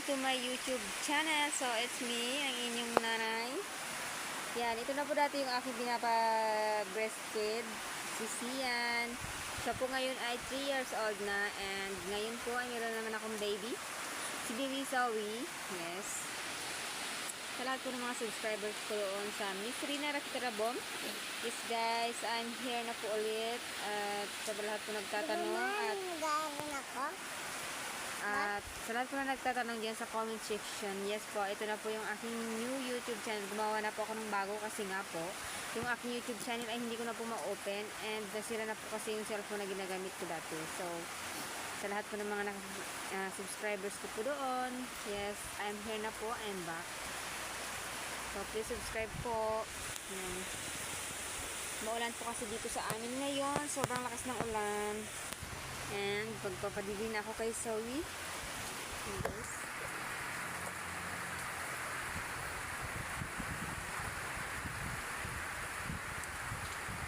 to my YouTube channel. So, it's me, ang inyong nanay. Yan, ito na po dati yung aking pinapa-breastfeed, si Sian. Siya po ngayon ay 3 years old na, and ngayon po ay meron naman akong baby, si Baby Zoe. Yes. Sa lahat po ng mga subscribers ko doon sa Miss Rina Rakitarabong. Yes guys, I'm here na po ulit. At sa lahat po nagtatanong at sa lahat po na nagtatanong dyan sa comment section, yes po, ito na po yung aking new YouTube channel. Gumawa na po ako ng bago kasi nga po, yung aking YouTube channel ay hindi ko na po ma-open, and nasira na po kasi yung cellphone na ginagamit ko dati. So, sa lahat po ng mga subscribers ko po doon, yes, I'm here na po, I'm back. So, please subscribe po. Maulan po kasi dito sa amin ngayon. Sobrang lakas ng ulan. And pagpapadili na ako kay Zoe. Yes.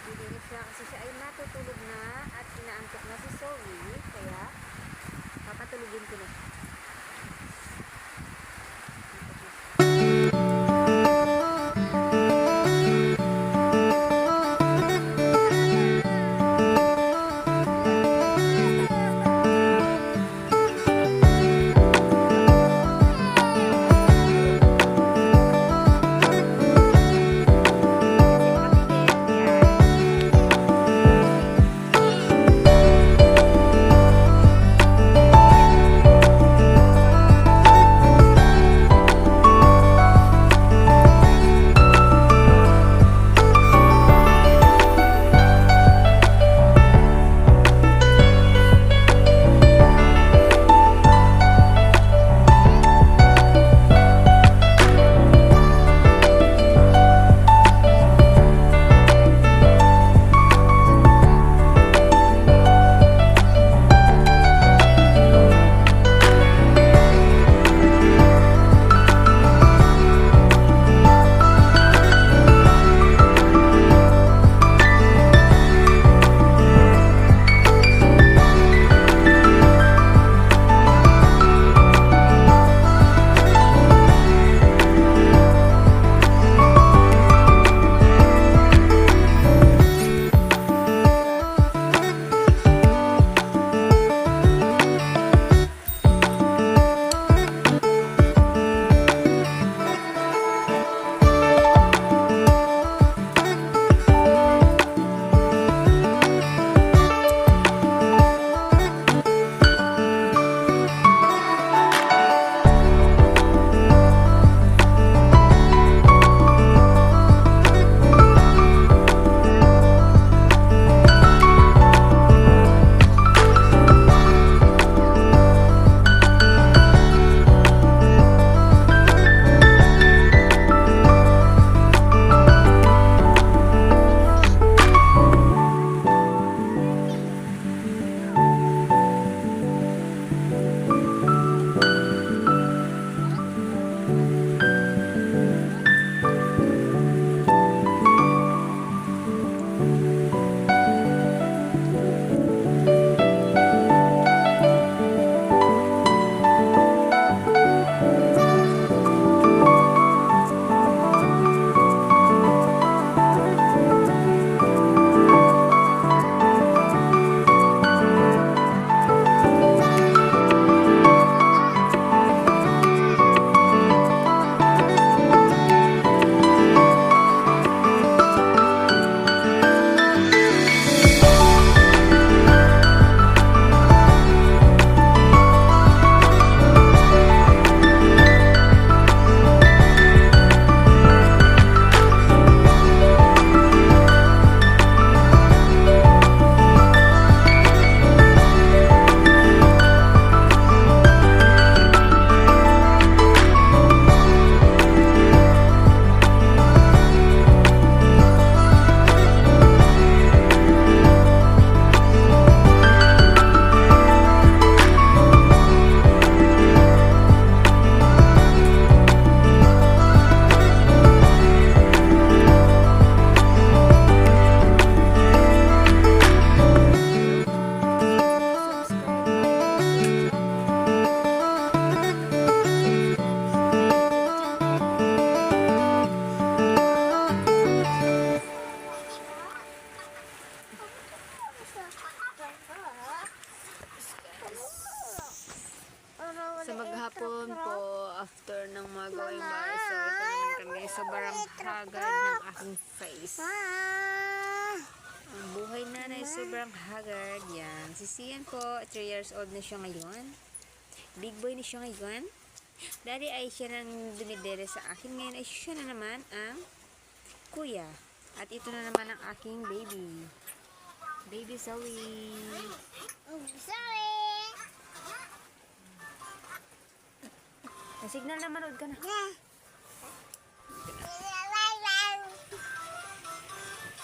Dili siya kasi siya ay natutulog na at inaantok na si Zoe. Kaya papatulugin ko na siya. hapon po, after ng mga gawing bahay. So, ito naman kami. Sobrang hagad ng aking face. Ang buhay nanay, sobrang haggard. Yan. Si Sian po, 3 years old na siya ngayon. Big boy na siya ngayon. Dati ay siya nang dumidere sa akin. Ngayon ay siya na naman ang kuya. At ito na naman ang aking baby. Baby Zoe. Sorry. Signal na manood ka na.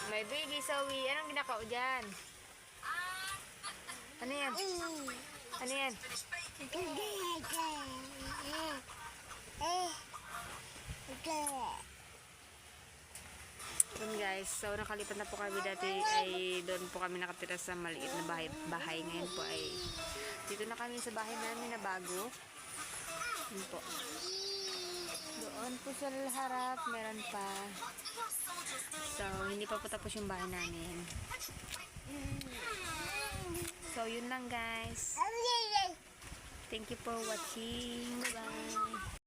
May baby Zoe. Anong ginakao dyan? Ano yan? Ano yan? Yun guys, so nakalipat na po kami dati ay doon po kami nakatira sa maliit na bahay. Ngayon po ay dito na kami sa bahay namin na bago. Yun po. Doon po sa harap, meron pa. So, hindi pa po tapos yung bahay namin. So, yun lang guys. Thank you for watching. Bye-bye.